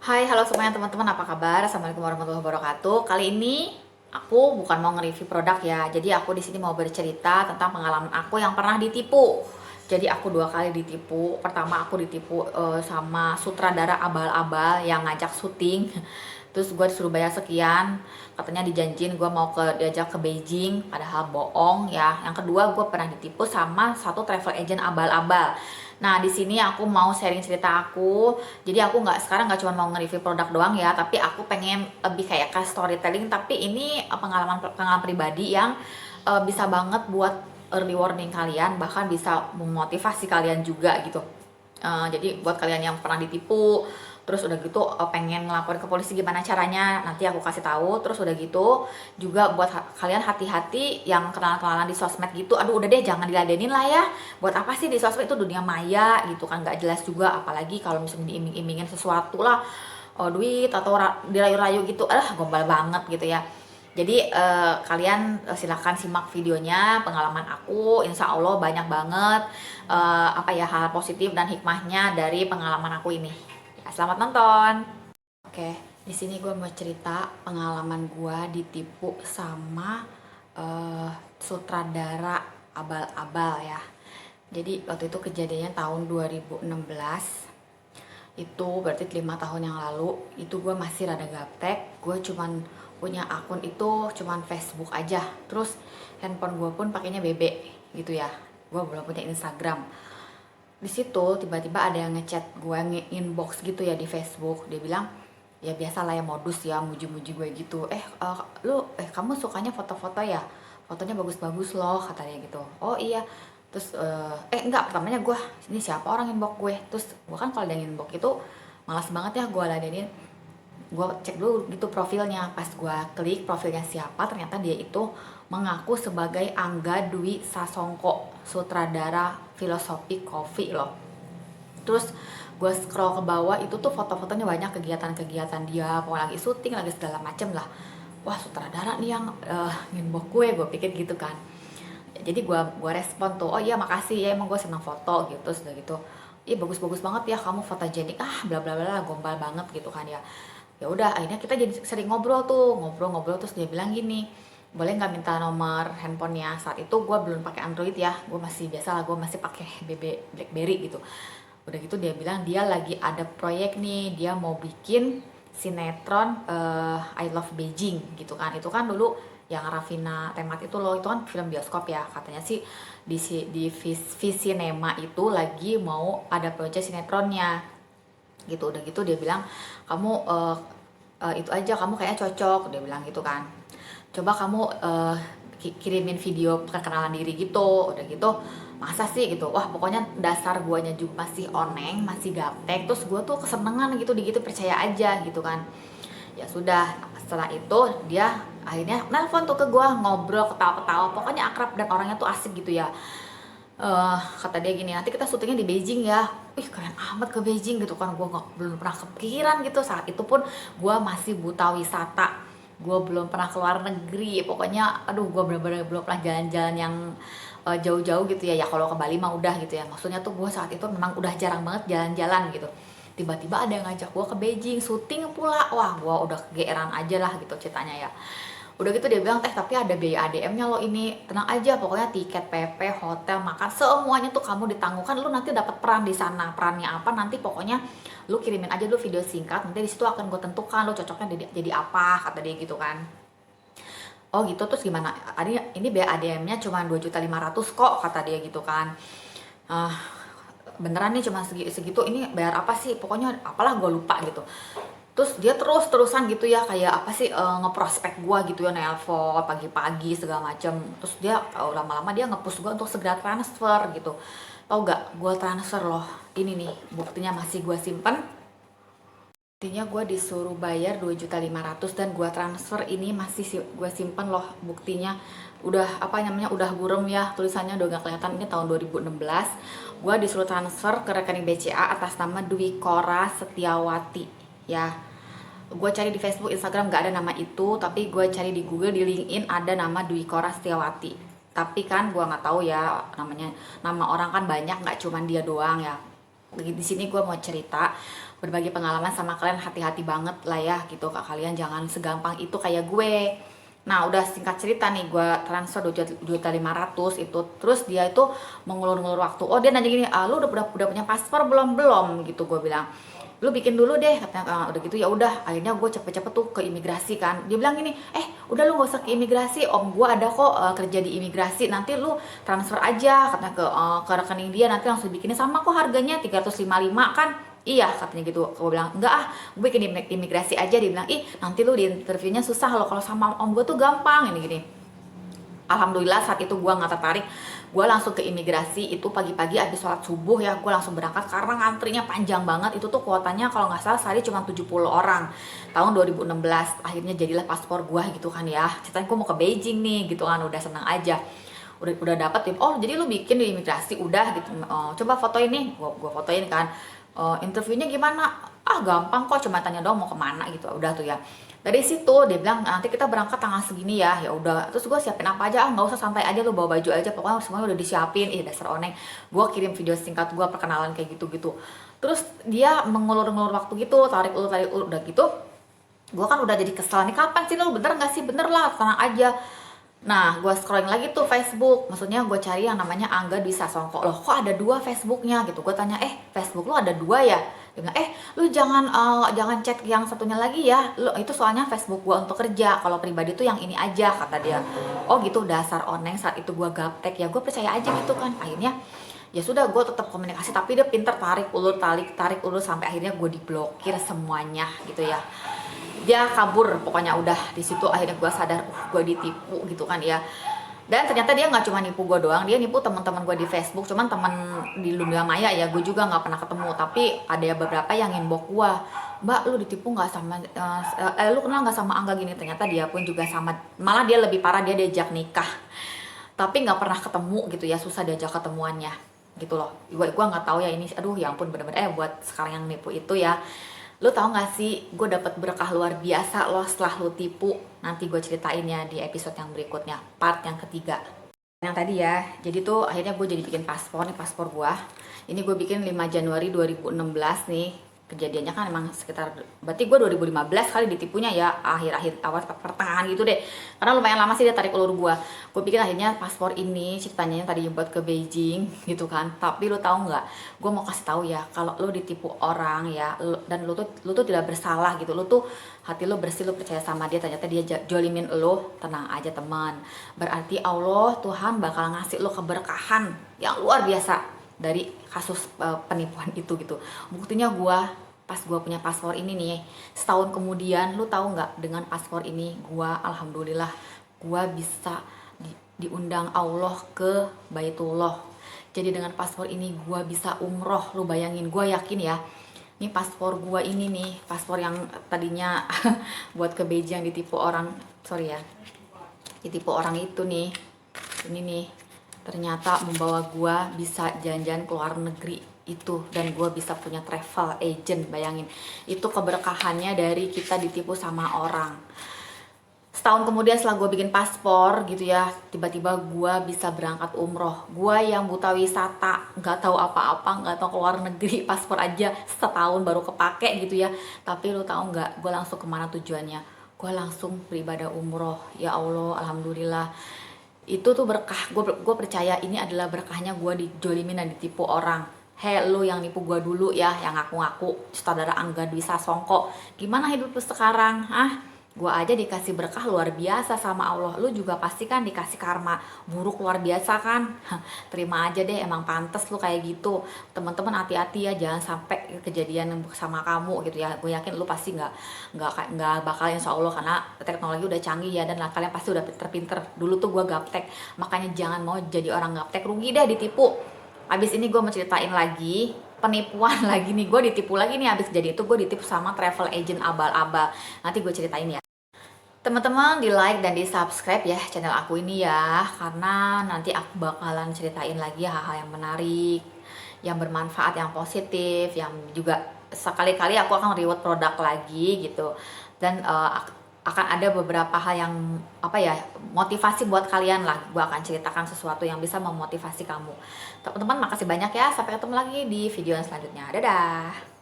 Hai, halo semuanya teman-teman, apa kabar? Assalamualaikum warahmatullahi wabarakatuh. Kali ini aku bukan mau nge-review produk ya. Jadi aku di sini mau bercerita tentang pengalaman aku yang pernah ditipu. Jadi aku dua kali ditipu. Pertama aku ditipu sama sutradara abal-abal yang ngajak syuting. Terus gue disuruh bayar sekian, katanya dijanjin gue mau diajak ke Beijing, padahal bohong ya. Yang kedua gue pernah ditipu sama satu travel agent abal-abal. Nah, di sini aku mau sharing cerita aku. Jadi aku sekarang nggak cuma mau nge-review produk doang ya, tapi aku pengen lebih kayak ke storytelling. Tapi ini pengalaman pengalaman pribadi yang bisa banget buat early warning kalian, bahkan bisa memotivasi kalian juga gitu. Jadi buat kalian yang pernah ditipu, terus udah gitu pengen ngelapor ke polisi gimana caranya, nanti aku kasih tahu. Terus udah gitu juga buat kalian hati-hati yang kenalan-kenalan di sosmed gitu. Aduh udah deh, jangan diladenin lah ya. Buat apa sih di sosmed, itu dunia maya gitu kan, nggak jelas juga. Apalagi kalau misalnya diiming-imingin sesuatu lah, duit atau dirayu-rayu gitu, gombal banget gitu ya. Jadi kalian silahkan simak videonya, pengalaman aku, insya Allah banyak banget hal positif dan hikmahnya dari pengalaman aku ini. Ya, selamat nonton. Oke, di sini gue mau cerita pengalaman gue ditipu sama sutradara abal-abal ya. Jadi waktu itu kejadiannya tahun 2016. Itu berarti 5 tahun yang lalu. Itu gue masih rada gaptek. Gue cuman punya akun itu cuman Facebook aja. Terus handphone gue pun pakainya BB gitu ya. Gue belum punya Instagram. Di situ tiba-tiba ada yang ngechat gue, nge-inbox gitu ya di Facebook. Dia bilang, ya biasa lah ya modus ya, muji-muji gue gitu. Kamu sukanya foto-foto ya, fotonya bagus-bagus loh, kata dia gitu. Oh iya. Terus enggak, pertamanya gue, ini siapa orang inbox gue. Terus gue kan kalau ada yang inbox itu malas banget ya gue ladenin. Gue cek dulu gitu profilnya. Pas gue klik profilnya siapa, ternyata dia itu mengaku sebagai Angga Dwi Sasongko, sutradara Filosofi Coffee loh. Terus gue scroll ke bawah, itu tuh foto-fotonya banyak kegiatan-kegiatan dia, mau lagi syuting lagi segala macem lah. Wah, sutradara nih yang nginbox gue pikir gitu kan. Jadi gue respon tuh, oh iya makasih ya, emang gue senang foto gitu. Sudah gitu, iya bagus-bagus banget ya kamu, fotogenik, bla bla bla, gombal banget gitu kan ya. Ya udah, akhirnya kita jadi sering ngobrol tuh, ngobrol-ngobrol. Terus dia bilang gini, boleh nggak minta nomor handphonenya. Saat itu gue belum pakai Android ya, gue masih biasa lah, gue masih pakai BlackBerry gitu. Udah gitu dia bilang dia lagi ada proyek nih, dia mau bikin sinetron I Love Beijing gitu kan. Itu kan dulu yang Rafina Temat itu loh, itu kan film bioskop ya. Katanya sih di Visinema itu lagi mau ada proyek sinetronnya gitu. Udah gitu dia bilang, kamu itu aja, kamu kayaknya cocok, dia bilang gitu kan. Coba kamu kirimin video perkenalan diri gitu. Udah gitu, masa sih gitu. Wah, pokoknya dasar guanya juga masih oneng, masih gaptek. Terus gua tuh kesenengan gitu, digitu percaya aja gitu kan. Ya sudah, setelah itu dia akhirnya nelpon tuh ke gua, ngobrol ketawa-ketawa, pokoknya akrab dan orangnya tuh asik gitu ya. Kata dia gini, nanti kita syutingnya di Beijing ya. Ih, keren amat ke Beijing gitu kan. Gue belum pernah kepikiran gitu. Saat itu pun gue masih buta wisata, gue belum pernah keluar negeri. Pokoknya aduh, gue bener-bener belum pernah jalan-jalan yang jauh-jauh gitu ya. Ya kalau ke Bali mah udah gitu ya. Maksudnya tuh gue saat itu memang udah jarang banget jalan-jalan gitu. Tiba-tiba ada yang ngajak gue ke Beijing syuting pula. Wah, gue udah kegeeran aja lah gitu ceritanya ya. Udah gitu dia bilang, tapi ada biaya ADM-nya lo ini. Tenang aja, pokoknya tiket, PP, hotel, makan, semuanya tuh kamu ditangguhkan. Lu nanti dapat peran di sana. Perannya apa nanti pokoknya lu kirimin aja dulu video singkat. Nanti di situ akan gue tentukan lu cocoknya jadi apa, kata dia gitu kan. Oh gitu, terus gimana? Ini biaya ADM-nya cuma 2.500.000 kok, kata dia gitu kan. Ah, beneran nih cuma segitu, ini bayar apa sih? Pokoknya apalah gue lupa gitu. Terus dia terus-terusan gitu ya, kayak apa sih, ngeprospek gue gitu ya, nelpon pagi-pagi segala macem. Terus dia lama-lama dia nge-push gue untuk segera transfer gitu. Tau gak, gue transfer loh. Ini nih buktinya, masih gue simpen. Buktinya gue disuruh bayar 2.500.000 dan gue transfer, ini masih gue simpen loh buktinya. Udah udah burem ya tulisannya, udah gak kelihatan. Ini tahun 2016. Gue disuruh transfer ke rekening BCA atas nama Dwi Kora Setiawati ya. Gue cari di Facebook, Instagram gak ada nama itu, tapi gue cari di Google, di LinkedIn ada nama Dwi Kora Setiawati. Tapi kan gue nggak tahu ya namanya, nama orang kan banyak, nggak cuman dia doang ya. Di sini gue mau cerita, berbagi pengalaman sama kalian, hati-hati banget lah ya gitu. Kalian jangan segampang itu kayak gue. Nah udah singkat cerita nih, gue transfer 2.500.000 itu, terus dia itu mengulur-ngulur waktu. Oh dia nanya gini, lu udah punya paspor belum gitu, gue bilang lu bikin dulu deh katanya. Udah gitu ya udah, akhirnya gue cepet-cepet tuh ke imigrasi kan. Dia bilang gini, udah lu gak usah ke imigrasi, om gue ada kok kerja di imigrasi, nanti lu transfer aja katanya ke rekening dia, nanti langsung bikinnya sama kok harganya 355 kan. Iya katanya gitu. Gue bilang enggak gue bikin di imigrasi aja. Dia bilang nanti lu di interviewnya susah loh, kalau sama om gue tuh gampang ini gini. Alhamdulillah saat itu gue nggak tertarik, gue langsung ke imigrasi. Itu pagi-pagi abis sholat subuh ya, gue langsung berangkat karena ngantrinya panjang banget. Itu tuh kuotanya kalau nggak salah sehari cuma 70 orang tahun 2016. Akhirnya jadilah paspor gue gitu kan ya, ceritanya gue mau ke Beijing nih gitu kan, udah seneng aja. Udah dapet, jadi lu bikin di imigrasi udah gitu. Coba foto ini, gue fotoin kan. Interviewnya gimana? Gampang kok, cuma tanya dong mau kemana gitu. Udah tuh ya, dari situ dia bilang nanti kita berangkat tanggal segini ya. Ya udah, terus gue siapin apa aja, nggak usah santai aja, lu bawa baju aja, pokoknya semuanya udah disiapin. Dasar oneng. Gue kirim video singkat gue perkenalan kayak gitu. Terus dia mengulur-ngulur waktu gitu, tarik ulur udah gitu. Gue kan udah jadi kesel nih, kapan sih lu, bener nggak sih? Bener lah, tenang aja. Nah, gue scrolling lagi tuh Facebook, maksudnya gue cari yang namanya Angga Dwi Sasongko. Loh, kok ada 2 Facebooknya gitu? Gue tanya, Facebook lu ada 2 ya? Dia bilang, lu jangan chat yang satunya lagi ya. Lu itu soalnya Facebook gue untuk kerja. Kalau pribadi tuh yang ini aja, kata dia. Oh gitu, dasar oneng. Saat itu gue gaptek ya, gue percaya aja gitu kan. Akhirnya ya sudah, gue tetap komunikasi, tapi dia pinter tarik ulur sampai akhirnya gue diblokir semuanya gitu ya. Dia kabur pokoknya. Udah di situ akhirnya gue sadar gue ditipu gitu kan ya. Dan ternyata dia nggak cuma nipu gue doang, dia nipu teman-teman gue di Facebook. Cuman teman di dunia maya ya, gue juga nggak pernah ketemu, tapi ada beberapa yang inbox gue, mbak lu ditipu nggak sama lu kenal nggak sama Angga gini. Ternyata dia pun juga sama, malah dia lebih parah, dia diajak nikah tapi nggak pernah ketemu gitu ya, susah diajak ketemuannya gitu loh. Gue nggak tahu ya ini, aduh ya ampun, bener-bener buat sekarang yang nipu itu ya. Lu tahu gak sih, gue dapet berkah luar biasa loh setelah lu tipu. Nanti gue ceritain ya di episode yang berikutnya, part yang ketiga. Yang tadi ya, jadi tuh akhirnya gue jadi bikin paspor nih, paspor gue. Ini gue bikin 5 Januari 2016 nih. Kejadiannya kan emang sekitar, berarti gue 2015 kali ditipunya ya, akhir-akhir awal pertengahan gitu deh. Karena lumayan lama sih dia tarik ulur gue. Gue pikir akhirnya paspor ini ceritanya tadi buat ke Beijing gitu kan. Tapi lu tahu nggak? Gue mau kasih tahu ya, kalau lu ditipu orang ya, dan lu tuh tidak bersalah gitu. Lu tuh hati lu bersih, lu percaya sama dia, ternyata dia jolimin lu, tenang aja teman. Berarti Allah Tuhan bakal ngasih lu keberkahan yang luar biasa dari kasus penipuan itu gitu. Buktinya pas gue punya paspor ini nih, setahun kemudian, lu tahu nggak, dengan paspor ini gue alhamdulillah gue bisa diundang Allah ke Baitullah. Jadi dengan paspor ini gue bisa umroh. Lu bayangin, gue yakin ya, ini paspor gue ini nih, paspor yang tadinya buat ke Beijing ditipu orang, sorry ya, ditipu orang itu nih, ini nih, ternyata membawa gue bisa jalan-jalan ke luar negeri itu, dan gue bisa punya travel agent. Bayangin, itu keberkahannya dari kita ditipu sama orang. Setahun kemudian setelah gue bikin paspor gitu ya, tiba-tiba gue bisa berangkat umroh. Gue yang buta wisata, nggak tahu apa-apa, nggak tahu ke luar negeri, paspor aja setahun baru kepake gitu ya. Tapi lu tahu nggak, gue langsung kemana tujuannya? Gue langsung beribadah umroh. Ya Allah, alhamdulillah. Itu tuh berkah. Gue percaya ini adalah berkahnya gue dijolimin dan ditipu orang. Lu yang nipu gue dulu ya, yang ngaku-ngaku saudara Angga Dwi Sasongko, gimana hidup lu sekarang? Gue aja dikasih berkah luar biasa sama Allah. Lu juga pasti kan dikasih karma buruk luar biasa kan? Terima aja deh, emang pantes lu kayak gitu. Teman-teman hati-hati ya, jangan sampai kejadian sama kamu gitu ya. Gue yakin lu pasti nggak bakal, insya Allah, karena teknologi udah canggih ya, dan kalian pasti udah pinter-pinter. Dulu tuh gue gaptek, makanya jangan mau jadi orang gaptek, rugi deh ditipu. Abis ini gue mau ceritain lagi penipuan lagi nih, gue ditipu lagi nih. Abis jadi itu gue ditipu sama travel agent abal-abal. Nanti gue ceritain ya. Teman-teman di like dan di subscribe ya channel aku ini ya, karena nanti aku bakalan ceritain lagi hal-hal yang menarik, yang bermanfaat, yang positif, yang juga sekali-kali aku akan reward produk lagi gitu. Dan akan ada beberapa hal yang motivasi buat kalian lah. Gue akan ceritakan sesuatu yang bisa memotivasi kamu. Teman-teman makasih banyak ya, sampai ketemu lagi di video yang selanjutnya. Dadah.